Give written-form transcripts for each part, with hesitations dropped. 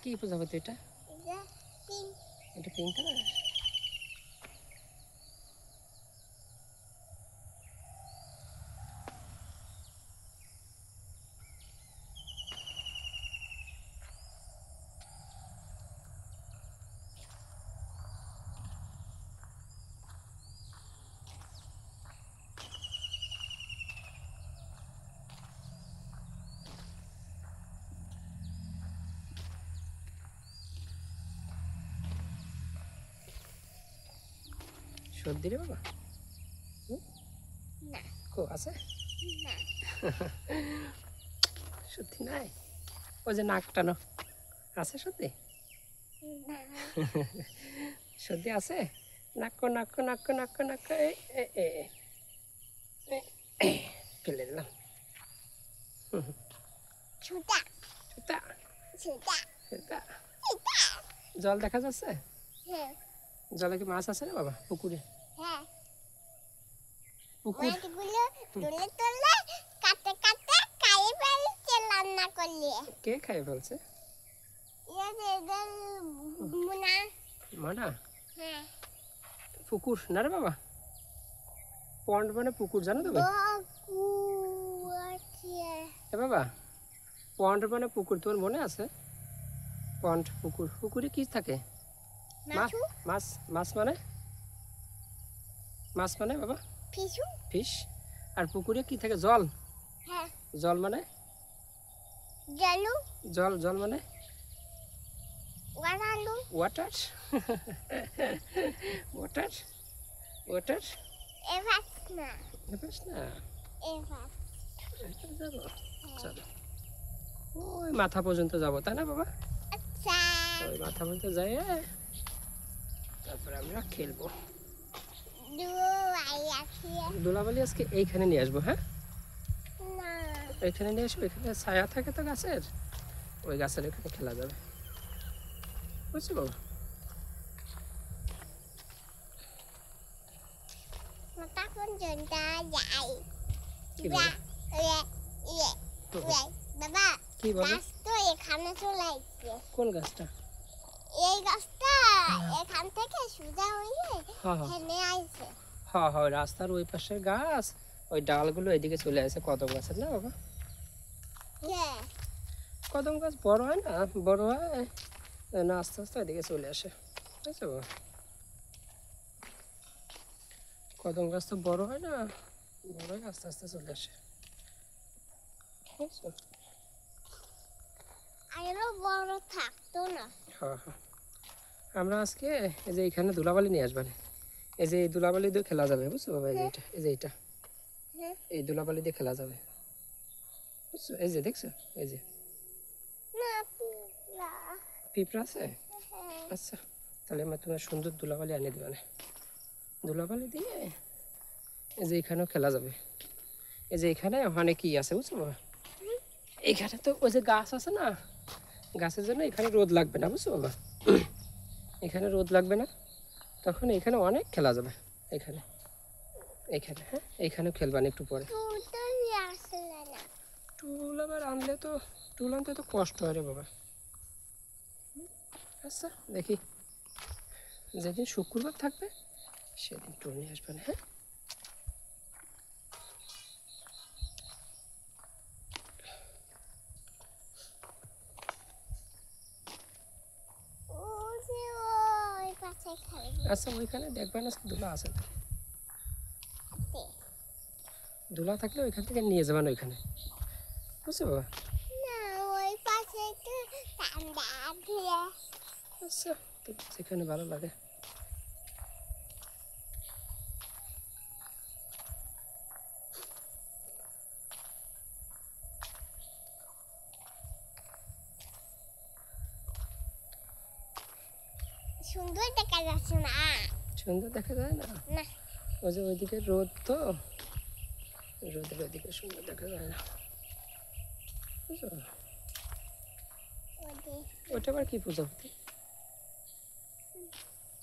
কি প্রজাপতি এটা? এটা পিঙ্ক কালার। সর্দি রে বাবা? না কো আছে? না সত্যি নাই? ওই যে নাক টানো আছে সত্যি? না সত্যি আছে? নাক্ক নাক্ক নাক্ক নাক্ক নাক্ক ফেলে দিলাম। ছুটা ছুতা ছুটা ছুতা। ছুটা জল দেখা যাচ্ছে? হ্যাঁ জলে কি মাছ আছে না বাবা? পুকুরে? হ্যাঁ পুকুর? মাছগুলো তুলে তুলে কাটে কাটে খাইয়ে ফেলছে রান্না করলে। কে খাই ফেলছে? মুনা মানা? হ্যাঁ পুকুর না রে বাবা, পন্ড মানে পুকুর, জানো তুমি? বাকু আছে এ বাবা, পন্ড মানে পুকুর, তোমার মনে আছে? পন্ড পুকুর, পুকুরে কি থাকে? মাছ। মাছু মাছ মাছ মানে? মাছ মানে বাবা? ফিশু ফিশ। আর পুকুরে কি থাকে? জল। হ্যাঁ জল মানে? জালু জল জল মানে? ওয়ারালু ওয়াটার। Water water. এভাস না বুঝিস না? এভাস এখানে যাবো, চলো ওই মাথা পর্যন্ত যাবো, তাই না বাবা? আচ্ছা ওই মাথা পর্যন্ত যাই, তারপরে আমরা খেলবো। দুয়াই আছে দোলাবালি আজকে এইখানে নিয়ে আসবো। হ্যাঁ, না এখানে নিয়ে আসবো, এখানে ছায়া থাকে তো গাছের, ওই গাছের এখানে খেলা যাবে, বুঝছো বাবা? মাথা পর্যন্ত যাই কি বলো? বাবা কি বলো? গাছ তো এখানে চলে আসছে। কোন গাছটা? এই গাছটা এখান থেকে সোজা হয়ে হ্যাঁ হ্যাঁ হেনে আইছে। হ্যাঁ হ্যাঁ, রাস্তার ওই পাশের গাছ, ওই ডালগুলো এদিকে চলে আসে কদম গাছের, না বাবা? হ্যাঁ কদম গাছ বড় হয় না, বড় হয় না আস্তে আস্তে এদিকে চলে আসে, বুঝছো বাবা? কদম গাছ তো বড় হয় না, বড় হয় আস্তে আস্তে চলে আসে, বুঝছো? আরো বড় থাকতো না। হ্যাঁ হ্যাঁ, আমরা আজকে এই যে এখানে ধুলাবালি নিয়ে আসবানে, এই যে এই ধুলাবালি দিয়ে খেলা যাবে, বুঝছো বাবা? এই যে এটা, এই যে এটা, হ্যাঁ এই ধুলাবালি দিয়ে খেলা যাবে, বুঝছো? এই যে দেখছো, এই যে না পিলা পিঁপড়া আছে। হ্যাঁ আচ্ছা, তাহলে আমার তোমার সুন্দর ধুলাবালি আনিয়ে দেবে না, ধুলাবালি দিয়ে এই যে এখানেও খেলা যাবে। এই যে এখানে ওখানে কি আছে বুঝছো বাবা? এখানে তো ওই যে গাছ আছে না, গাছের জন্য এখানে রোদ লাগবে না, বুঝছো বাবা? এখানে রোদ লাগবে না, তখন এখানে অনেক খেলা যাবে, এখানে এখানে হ্যাঁ, এইখানেও খেলবান একটু পরে। তুই তো আসলে না। টুল আবার আনলে তো, টুল আনতে তো কষ্ট হয় রে বাবা। আচ্ছা দেখি, যেদিন শুক্রবার থাকবে সেদিন টুল নিয়ে আসবেন। হ্যাঁ, ও যে ওই পাশে খেলবে। আচ্ছা ওইখানে দেখবেন আজকে ধুলা আছে, ধুলা থাকলে ওইখান থেকে নিয়ে যাবেন ওইখানে, বুঝছো বাবা? না ওই পাশে তো ঠান্ডা ঘিরে। আচ্ছা, তো যেখানে ভালো লাগে। সুন্দর দেখা যাচ্ছে না। সুন্দর দেখা যায় না, না ওই যে ওইদিকে রোদ তো, রোদের ওইদিকে সুন্দর দেখা যায় না, বুঝছো? ওদের ওটা আবার কি প্রজাপতি?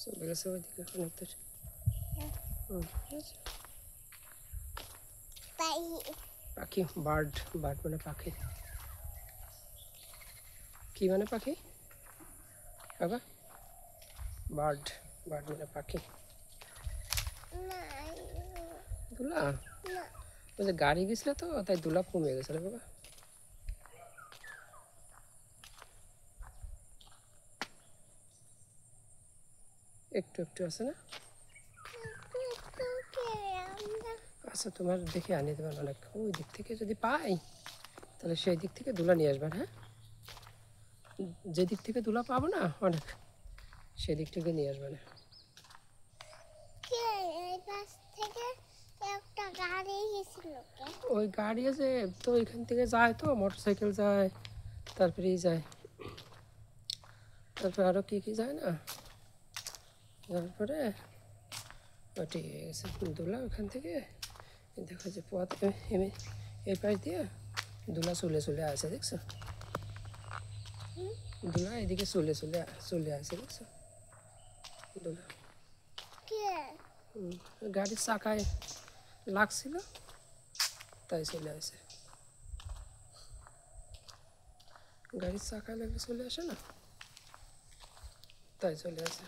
চলে গেছে ওইদিকে অনেকটা। বুঝছো? তাই পাখি, বার্ড, বার্ড মানে পাখি। কি মানে পাখি? বাবা বার্ড বার্ড মানে পাখি না দুলা না ওই যে গাড়ি গেছিল তো তাই দুলা কমে গেছিল বাবা একটু একটু আছে না আচ্ছা তোমার দেখে আনিয়ে দেবেন অনেক ওই দিক থেকে যদি পাই তাহলে সেই দিক থেকে দুলা নিয়ে আসবেন হ্যাঁ যে দিক থেকে দুলা পাবো না অনেক সেদিক থেকে নিয়ে আসবেন কে এই পাশ থেকে একটা গাড়ি গেছিল কে ওই গাড়ি আছে তো এখান থেকে যায় তো মোটর সাইকেল যায় তারপরে যায় তারপরে আরও কী কী যায় না তারপরে ওটি গেছে দুলা ওখান থেকে দেখো যে পথ এমে এই পাশ দিয়ে দুলা চলে চলে আসে দেখছো দুলা এদিকে চলে চলে চলে আসে দেখছো দুলা কে গাড়ির চাকায় লাগছিল তাই চলে আসে গাড়ির চাকায় লাগলে চলে আসে না তাই চলে আসে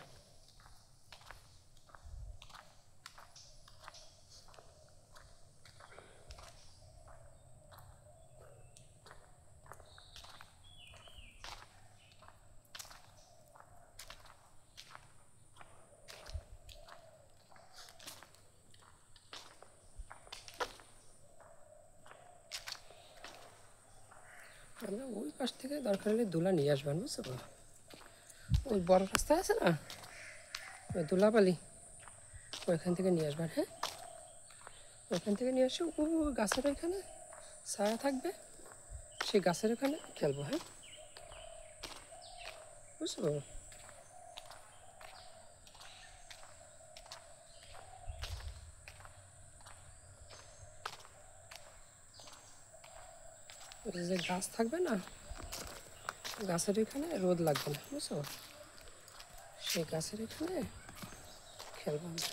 আমরা ওই পাশ থেকে দরকার হলে দুলা নিয়ে আসবেন বুঝতে পারো ওই বড় রাস্তা আছে না ওই দুলাবালি ওইখান থেকে নিয়ে আসবেন হ্যাঁ ওইখান থেকে নিয়ে আসো ও গাছের ওইখানে ছায়া থাকবে সেই গাছের ওখানে খেলবো হ্যাঁ বুঝতে পারো ওই যে গাছ থাকবে না গাছের ওইখানে রোদ লাগবে না বুঝছো সেই গাছের ওইখানে খেলবো আমরা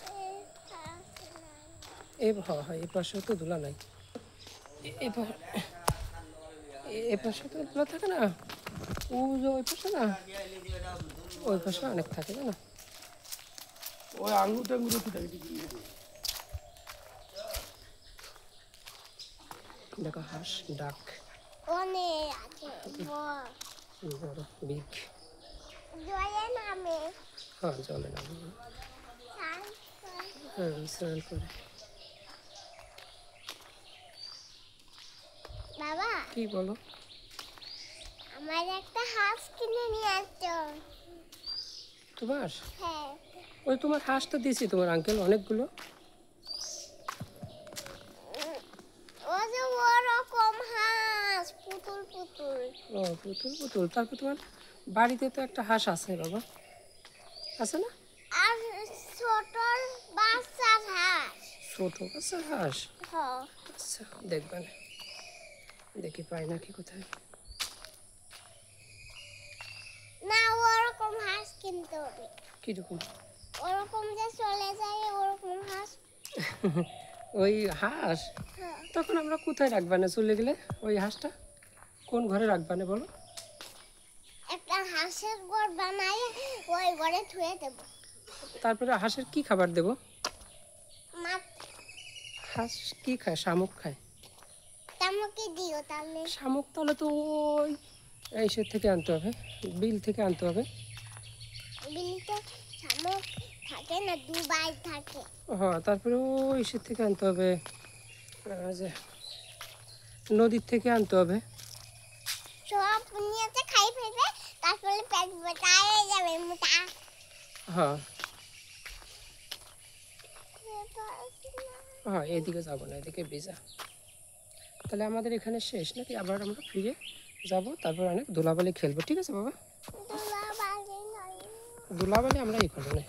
হয় এই পাশেও তো দুলা নাই এ পাশে তো দুলা থাকে না ও যে ওই পাশে না ওই পাশে অনেক থাকে জানো ওই আঙুর টাঙ্গুর দেখো হাঁস ডাক অনেক আছে বড় বিগ জলে নামে হ্যাঁ জলে না স্নান করে। হ্যাঁ স্নান করে বাবা কি বলো আমার একটা হাঁস কিনে নিয়ে আসছো তোমার হ্যাঁ ওই তোমার হাঁস তো দিয়েছি তোমার আঙ্কেল অনেকগুলো ও যে ওরকম হাঁস পুতুল পুতুল ও পুতুল পুতুল তারপর তোমার বাড়িতে তো একটা হাঁস আছে বাবা আছে না আর ছোট বাচ্চার হাঁস ছোট আছে হাঁস হ্যাঁ আচ্ছা দেখবেন দেখি পাই নাকি কোথায় না ওরকম হাঁস কিনতে হবে কীরকম ওরকম যে চলে যায় ওরকম হাঁস ওই হাঁস হ্যাঁ তখন আমরা কোথায় রাখবানে চলে গেলে ওই হাঁসটা কোন ঘরে রাখবানে বলো একটা হাঁসের ঘর বানাই ওই ঘরে ধুয়ে দেব তারপরে হাঁসের কি খাবার দেব মাছ হাঁস কি খায় শামুক খায় তামুকে দিও তাহলে শামুক তাহলে তো ওই এইসের থেকে আনতে হবে বিল থেকে আনতে হবে বিলিতে শামুক থাকে না দুবাই থাকে হ্যাঁ তারপরে ওই ইসের থেকে আনতে হবে যে নদীর থেকে আনতে হবে সব নিয়েতে খাই ফেলবে তারপরে পেট ব্যথা হয়ে যাবে মোটা হ্যাঁ হ্যাঁ এদিকে যাবো না এদিকে ভিজা তাহলে আমাদের এখানে শেষ নাকি আবার আমরা ফিরে যাব তারপর অনেক ধুলাবালি খেলবো ঠিক আছে বাবা ধুলাবালি আমরা ই করবো না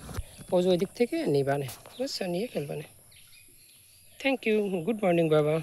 ও যে ওই দিক থেকে নিবানে বুঝছো নিয়ে খেলবানে থ্যাংক ইউ গুড মর্নিং বাবা